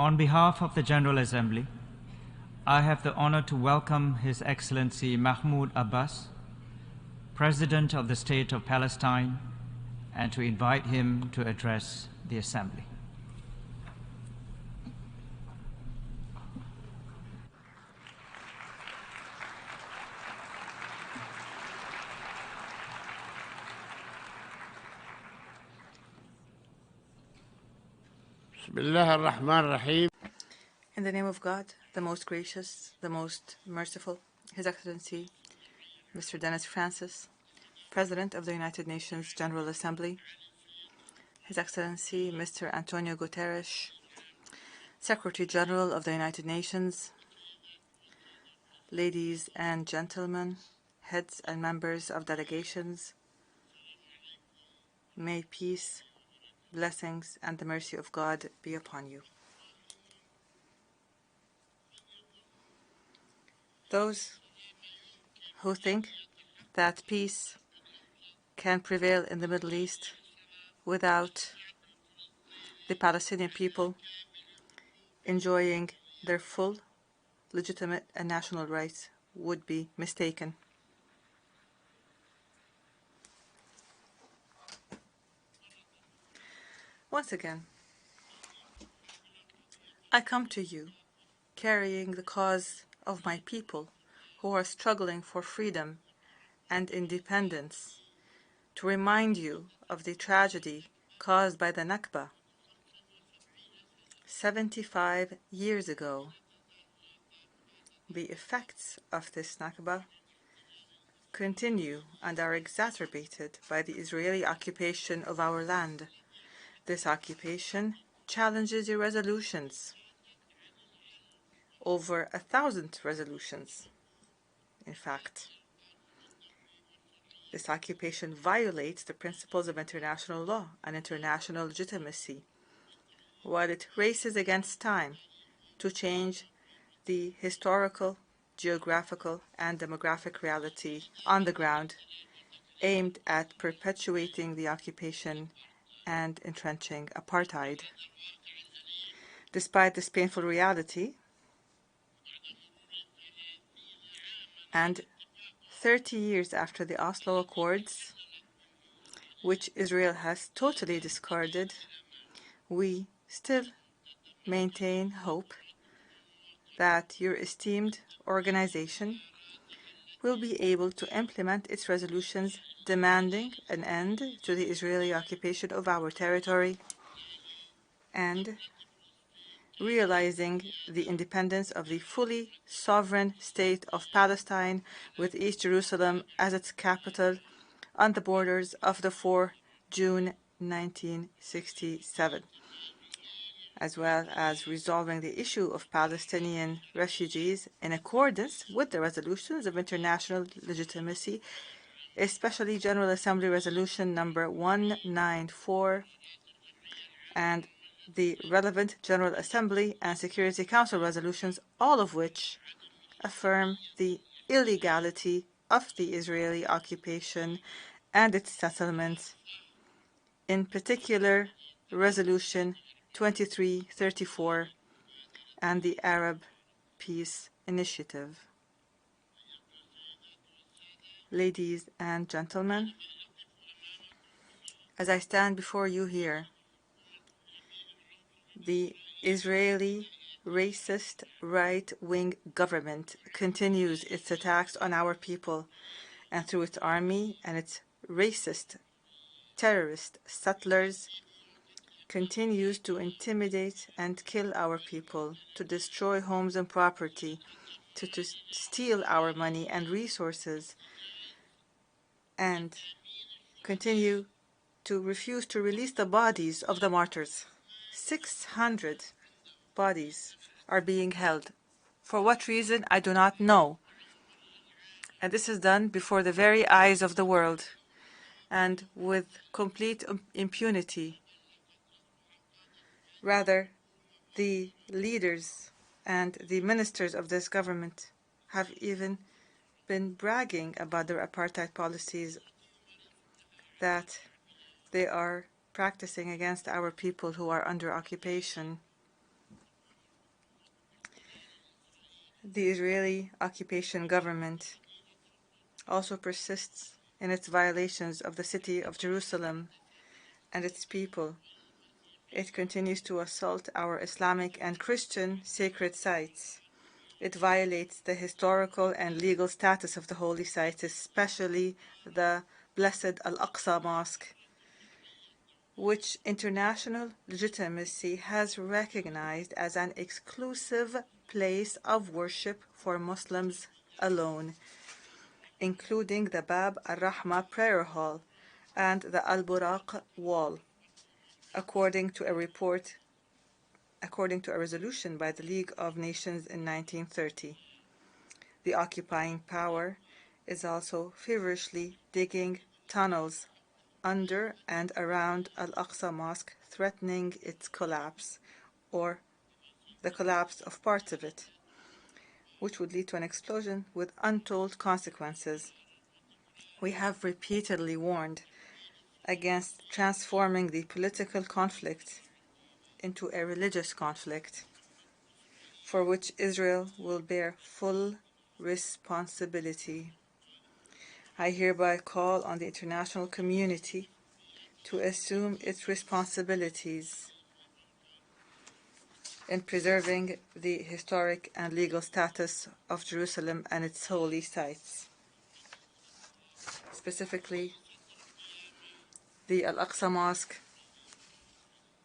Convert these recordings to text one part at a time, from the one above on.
On behalf of the General Assembly, I have the honor to welcome His Excellency Mahmoud Abbas, President of the State of Palestine, and to invite him to address the Assembly. In the name of God, the most gracious, the most merciful, His Excellency, Mr. Dennis Francis, President of the United Nations General Assembly, His Excellency, Mr. Antonio Guterres, Secretary General of the United Nations, ladies and gentlemen, heads and members of delegations, may peace, blessings, and the mercy of God be upon you. Those who think that peace can prevail in the Middle East without the Palestinian people enjoying their full, legitimate, and national rights would be mistaken. Once again, I come to you carrying the cause of my people who are struggling for freedom and independence, to remind you of the tragedy caused by the Nakba 75 years ago. The effects of this Nakba continue and are exacerbated by the Israeli occupation of our land. This occupation challenges your resolutions. Over 1,000 resolutions, in fact. This occupation violates the principles of international law and international legitimacy, while it races against time to change the historical, geographical, and demographic reality on the ground, aimed at perpetuating the occupation and entrenching apartheid. Despite this painful reality, and 30 years after the Oslo Accords, which Israel has totally discarded, we still maintain hope that your esteemed organization will be able to implement its resolutions demanding an end to the Israeli occupation of our territory and realizing the independence of the fully sovereign state of Palestine, with East Jerusalem as its capital on the borders of the 4 June 1967, as well as resolving the issue of Palestinian refugees in accordance with the resolutions of international legitimacy, especially General Assembly Resolution number 194 and the relevant General Assembly and Security Council resolutions, all of which affirm the illegality of the Israeli occupation and its settlements, in particular Resolution 2334 and the Arab Peace Initiative. Ladies and gentlemen, as I stand before you here, the Israeli racist right-wing government continues its attacks on our people, and through its army and its racist terrorist settlers continues to intimidate and kill our people, to destroy homes and property, to steal our money and resources, and continue to refuse to release the bodies of the martyrs. 600 bodies are being held. For what reason, I do not know. And this is done before the very eyes of the world and with complete impunity. Rather, the leaders and the ministers of this government have even been bragging about their apartheid policies that they are practicing against our people who are under occupation. The Israeli occupation government also persists in its violations of the city of Jerusalem and its people. It continues to assault our Islamic and Christian sacred sites. It violates the historical and legal status of the holy sites, especially the Blessed Al-Aqsa Mosque, which international legitimacy has recognized as an exclusive place of worship for Muslims alone, including the Bab al-Rahma prayer hall and the Al-Buraq wall, according to a resolution by the League of Nations in 1930. The occupying power is also feverishly digging tunnels under and around Al-Aqsa Mosque, threatening its collapse, or the collapse of parts of it, which would lead to an explosion with untold consequences. We have repeatedly warned against transforming the political conflict into a religious conflict, for which Israel will bear full responsibility. I hereby call on the international community to assume its responsibilities in preserving the historic and legal status of Jerusalem and its holy sites, specifically the Al-Aqsa Mosque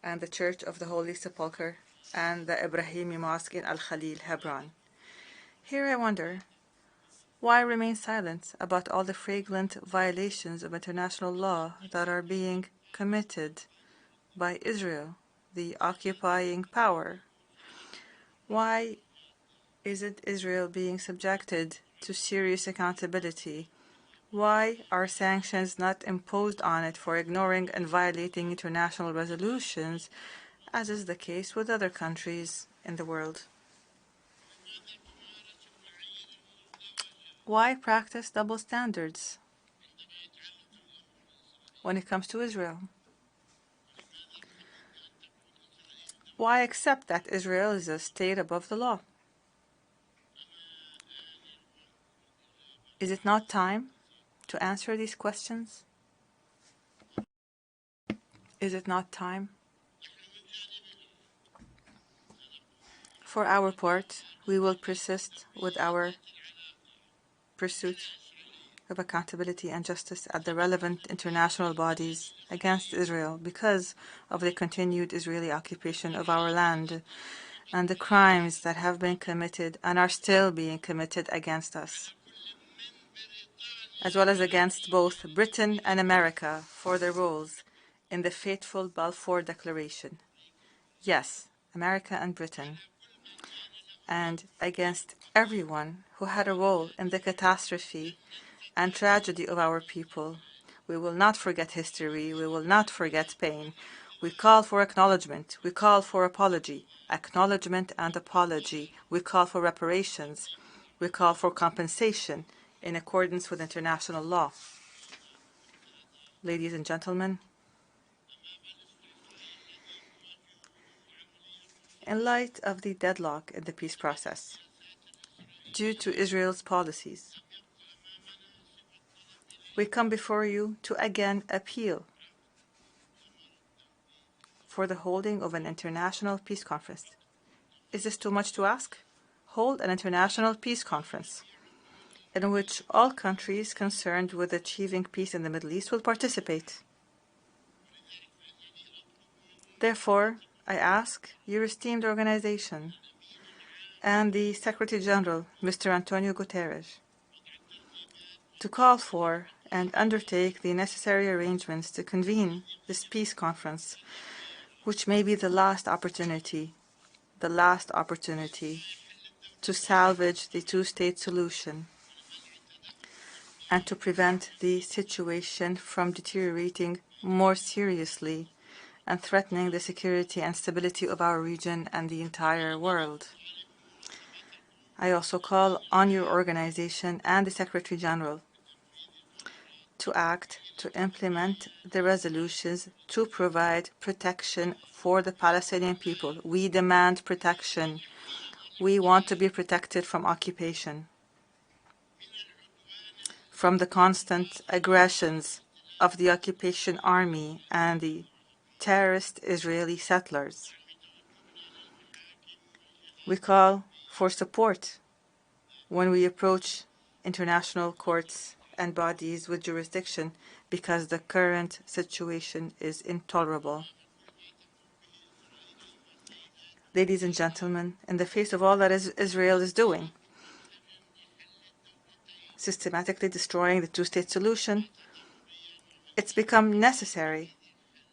and the Church of the Holy Sepulchre and the Ibrahimi Mosque in Al-Khalil, Hebron. Here I wonder, why remain silent about all the flagrant violations of international law that are being committed by Israel, the occupying power? Why isn't Israel being subjected to serious accountability? Why are sanctions not imposed on it for ignoring and violating international resolutions, as is the case with other countries in the world? Why practice double standards when it comes to Israel? Why accept that Israel is a state above the law? Is it not time to answer these questions? Is it not time? For our part, we will persist with our pursuit of accountability and justice at the relevant international bodies against Israel because of the continued Israeli occupation of our land and the crimes that have been committed and are still being committed against us, as well as against both Britain and America for their roles in the fateful Balfour Declaration. Yes, America and Britain, and against everyone who had a role in the catastrophe and tragedy of our people. We will not forget history. We will not forget pain. We call for acknowledgement. We call for apology. Acknowledgement and apology. We call for reparations. We call for compensation in accordance with international law. Ladies and gentlemen, in light of the deadlock in the peace process, due to Israel's policies, we come before you to again appeal for the holding of an international peace conference. Is this too much to ask? Hold an international peace conference in which all countries concerned with achieving peace in the Middle East will participate. Therefore, I ask your esteemed organization and the Secretary General, Mr. Antonio Guterres, to call for and undertake the necessary arrangements to convene this peace conference, which may be the last opportunity to salvage the two-state solution and to prevent the situation from deteriorating more seriously and threatening the security and stability of our region and the entire world. I also call on your organization and the Secretary General to act to implement the resolutions to provide protection for the Palestinian people. We demand protection. We want to be protected from occupation, from the constant aggressions of the occupation army and the terrorist Israeli settlers. We call for support when we approach international courts and bodies with jurisdiction because the current situation is intolerable. Ladies and gentlemen, in the face of all that Israel is doing, systematically destroying the two-state solution, it's become necessary,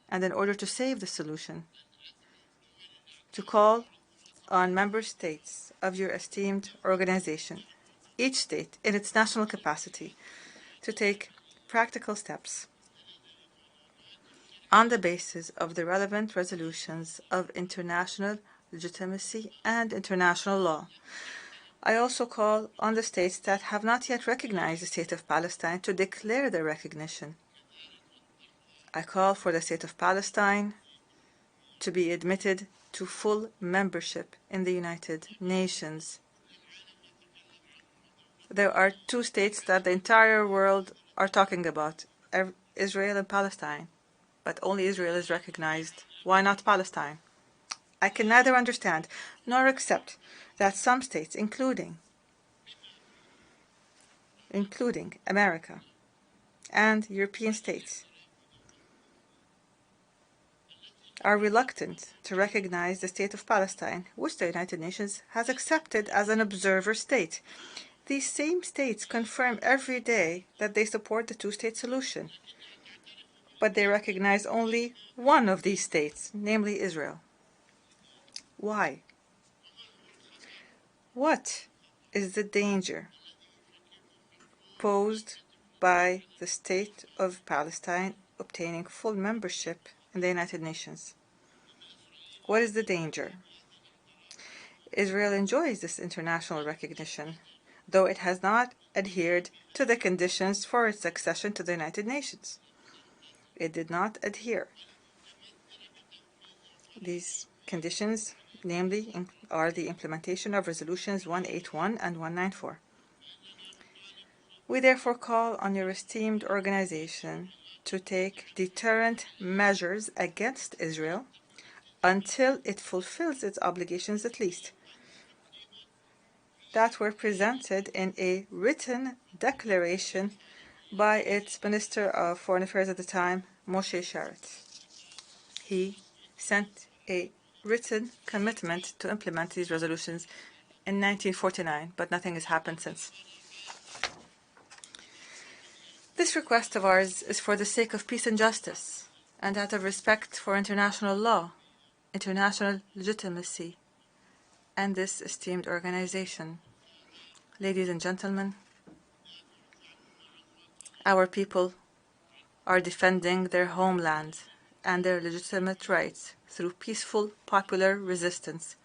and in order to save the solution, to call on member states of your esteemed organization, each state in its national capacity, to take practical steps on the basis of the relevant resolutions of international legitimacy and international law. I also call on the states that have not yet recognized the state of Palestine to declare their recognition. I call for the state of Palestine to be admitted to full membership in the United Nations. There are two states that the entire world are talking about, Israel and Palestine, but only Israel is recognized. Why not Palestine? I can neither understand nor accept that some states, including America and European states, are reluctant to recognize the state of Palestine, which the United Nations has accepted as an observer state. These same states confirm every day that they support the two-state solution, but they recognize only one of these states, namely Israel. Why? What is the danger posed by the state of Palestine obtaining full membership in the United Nations? What is the danger? Israel enjoys this international recognition, though it has not adhered to the conditions for its accession to the United Nations. It did not adhere. These conditions, namely, are the implementation of Resolutions 181 and 194. We therefore call on your esteemed organization to take deterrent measures against Israel until it fulfills its obligations, at least, that were presented in a written declaration by its Minister of Foreign Affairs at the time, Moshe Sharett. He sent a written commitment to implement these resolutions in 1949, but nothing has happened since. This request of ours is for the sake of peace and justice, and out of respect for international law, international legitimacy, and this esteemed organization. Ladies and gentlemen, our people are defending their homeland and their legitimate rights through peaceful popular resistance.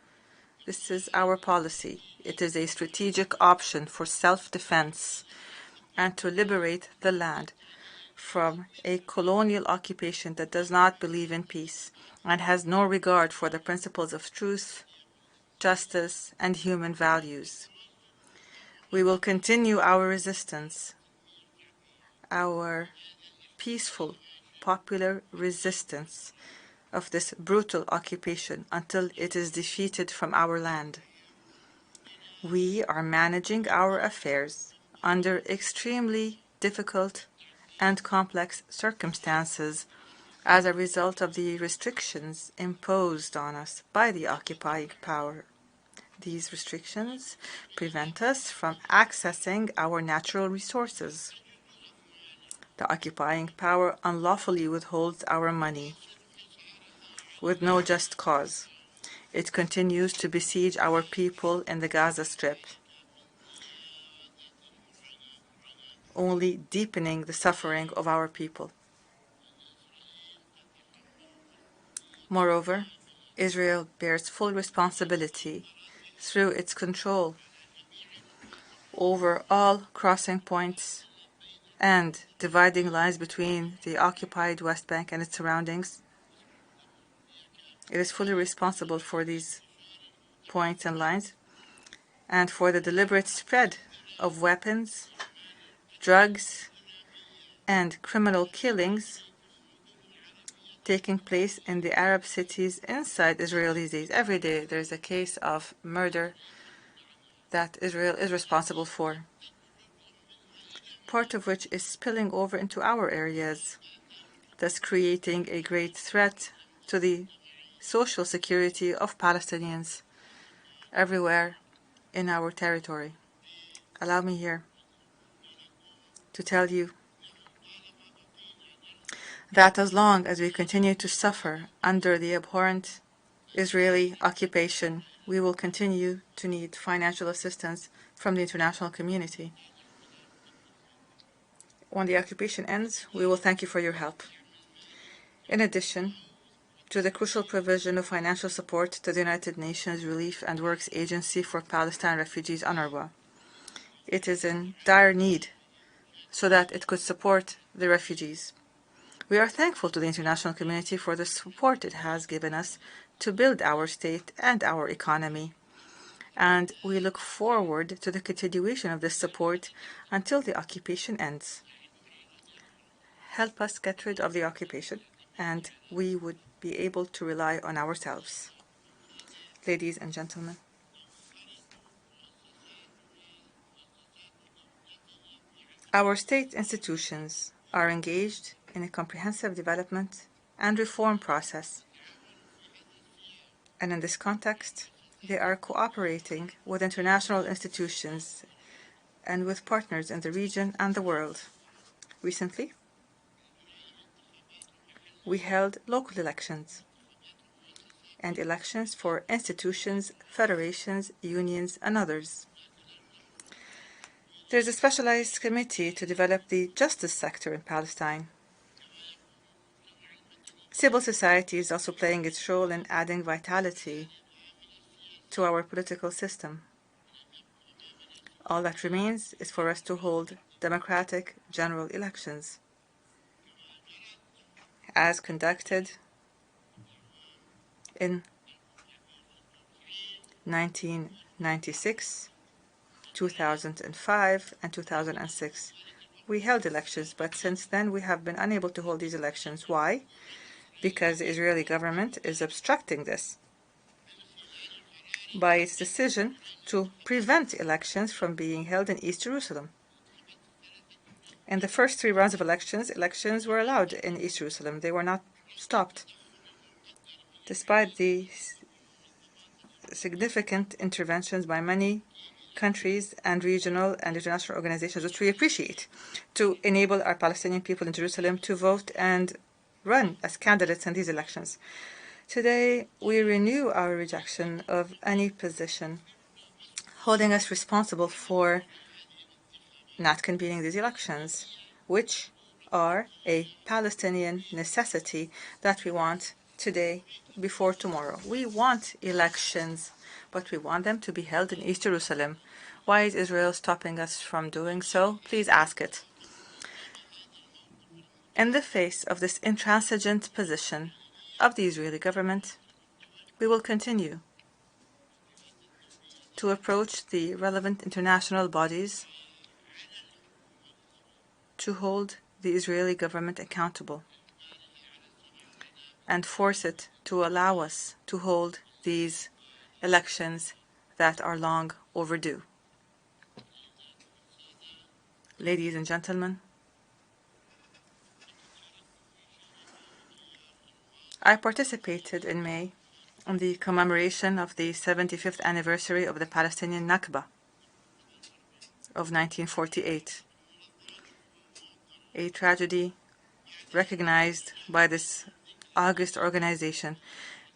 This is our policy. It is a strategic option for self-defense and to liberate the land from a colonial occupation that does not believe in peace and has no regard for the principles of truth, justice, and human values. We will continue our resistance, our peaceful, popular resistance of this brutal occupation until it is defeated from our land. We are managing our affairs under extremely difficult and complex circumstances as a result of the restrictions imposed on us by the occupying power. These restrictions prevent us from accessing our natural resources. The occupying power unlawfully withholds our money with no just cause. It continues to besiege our people in the Gaza Strip, only deepening the suffering of our people. Moreover, Israel bears full responsibility through its control over all crossing points and dividing lines between the occupied West Bank and its surroundings. It is fully responsible for these points and lines, and for the deliberate spread of weapons, drugs, and criminal killings taking place in the Arab cities inside Israel these days. Every day there's a case of murder that Israel is responsible for, part of which is spilling over into our areas, thus creating a great threat to the social security of Palestinians everywhere in our territory. Allow me here to tell you that as long as we continue to suffer under the abhorrent Israeli occupation, we will continue to need financial assistance from the international community. When the occupation ends, we will thank you for your help. In addition to the crucial provision of financial support to the United Nations Relief and Works Agency for Palestine Refugees, UNRWA, it is in dire need so that it could support the refugees. We are thankful to the international community for the support it has given us to build our state and our economy, and we look forward to the continuation of this support until the occupation ends. Help us get rid of the occupation, and we would be able to rely on ourselves. Ladies and gentlemen, our state institutions are engaged in a comprehensive development and reform process, and in this context, they are cooperating with international institutions and with partners in the region and the world. Recently, we held local elections and elections for institutions, federations, unions, and others. There is a specialized committee to develop the justice sector in Palestine. Civil society is also playing its role in adding vitality to our political system. All that remains is for us to hold democratic general elections, as conducted in 1996, 2005, and 2006. We held elections, but since then we have been unable to hold these elections. Why? Because the Israeli government is obstructing this by its decision to prevent elections from being held in East Jerusalem. In the first 3 rounds of elections were allowed in East Jerusalem. They were not stopped, despite the significant interventions by many countries and regional and international organizations, which we appreciate, to enable our Palestinian people in Jerusalem to vote and run as candidates in these elections. Today, we renew our rejection of any position holding us responsible for not convening these elections, which are a Palestinian necessity that we want today before tomorrow. We want elections, but we want them to be held in East Jerusalem. Why is Israel stopping us from doing so? Please ask it. In the face of this intransigent position of the Israeli government, we will continue to approach the relevant international bodies to hold the Israeli government accountable and force it to allow us to hold these elections that are long overdue. Ladies and gentlemen, I participated in May in the commemoration of the 75th anniversary of the Palestinian Nakba of 1948, a tragedy recognized by this august organization.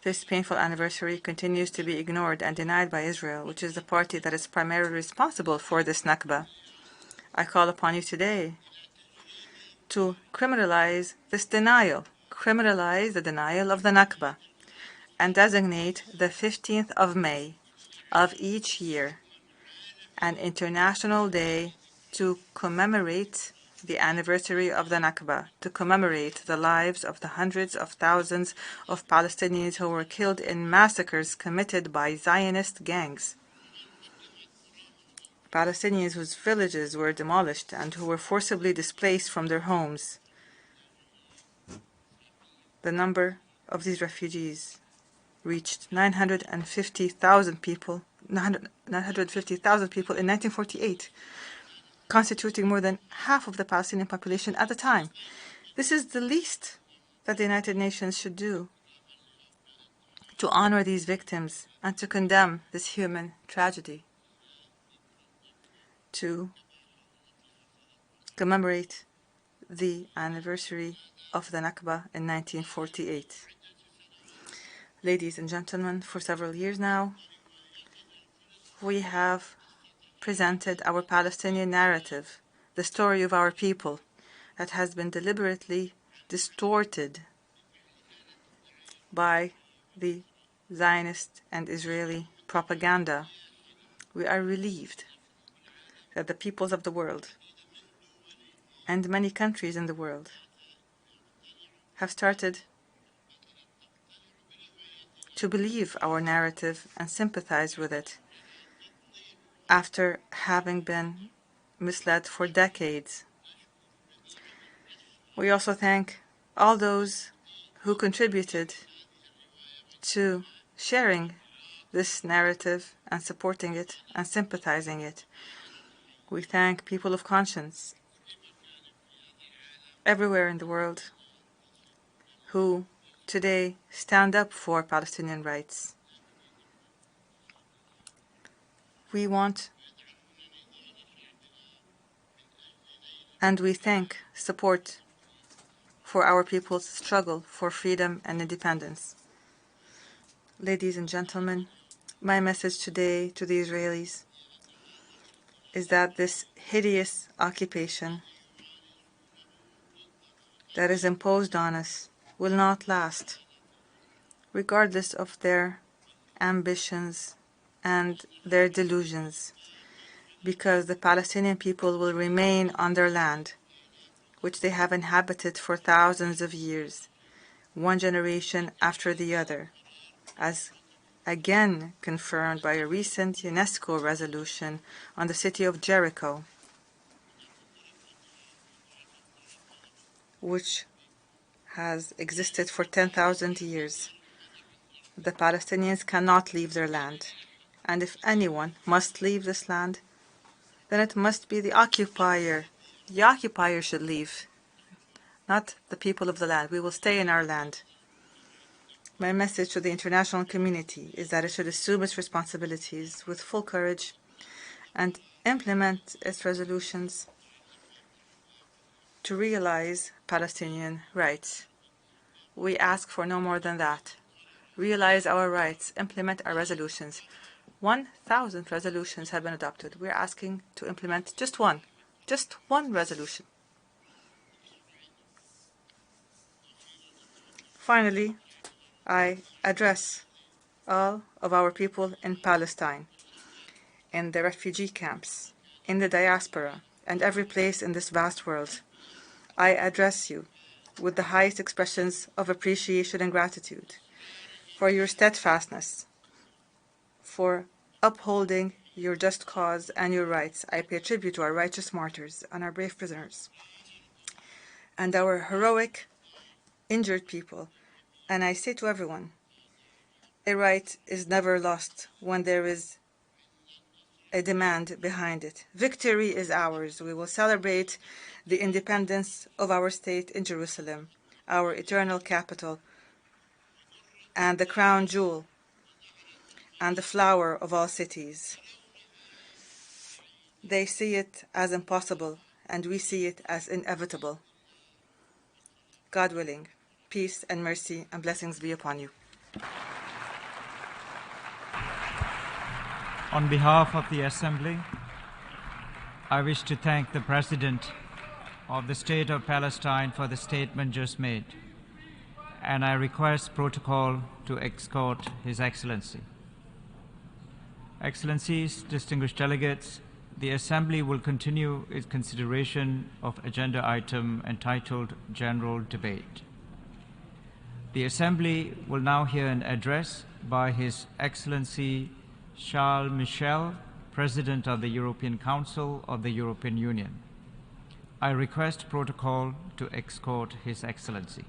This painful anniversary continues to be ignored and denied by Israel, which is the party that is primarily responsible for this Nakba. I call upon you today to criminalize this denial, criminalize the denial of the Nakba, and designate the 15th of May of each year an international day to commemorate the anniversary of the Nakba, to commemorate the lives of the hundreds of thousands of Palestinians who were killed in massacres committed by Zionist gangs. Palestinians whose villages were demolished and who were forcibly displaced from their homes. The number of these refugees reached 950,000 people, 950,000 people in 1948, constituting more than half of the Palestinian population at the time. This is the least that the United Nations should do to honor these victims and to condemn this human tragedy, to commemorate the anniversary of the Nakba in 1948. Ladies and gentlemen, for several years now, we have presented our Palestinian narrative, the story of our people, that has been deliberately distorted by the Zionist and Israeli propaganda. We are relieved that the peoples of the world and many countries in the world have started to believe our narrative and sympathize with it after having been misled for decades. We also thank all those who contributed to sharing this narrative and supporting it and sympathizing it. We thank people of conscience everywhere in the world who today stand up for Palestinian rights. We want and we thank support for our people's struggle for freedom and independence. Ladies and gentlemen, my message today to the Israelis is that this hideous occupation that is imposed on us will not last, regardless of their ambitions and their delusions, because the Palestinian people will remain on their land, which they have inhabited for thousands of years, one generation after the other, as again confirmed by a recent UNESCO resolution on the city of Jericho, which has existed for 10,000 years. The Palestinians cannot leave their land, and if anyone must leave this land, then it must be the occupier. The occupier should leave, not the people of the land. We will stay in our land. My message to the international community is that it should assume its responsibilities with full courage and implement its resolutions to realize Palestinian rights. We ask for no more than that. Realize our rights, implement our resolutions. 1,000 resolutions have been adopted. We're asking to implement just one resolution. Finally, I address all of our people in Palestine, in the refugee camps, in the diaspora, and every place in this vast world. I address you with the highest expressions of appreciation and gratitude for your steadfastness, for upholding your just cause and your rights. I pay tribute to our righteous martyrs and our brave prisoners and our heroic injured people. And I say to everyone, a right is never lost when there is a demand behind it. Victory is ours. We will celebrate the independence of our state in Jerusalem, our eternal capital, and the crown jewel, and the flower of all cities. They see it as impossible, and we see it as inevitable. God willing, peace and mercy and blessings be upon you. On behalf of the Assembly, I wish to thank the President of the State of Palestine for the statement just made, and I request protocol to escort His Excellency. Excellencies, distinguished delegates, the Assembly will continue its consideration of agenda item entitled General Debate. The Assembly will now hear an address by His Excellency Charles Michel, President of the European Council of the European Union. I request protocol to escort His Excellency.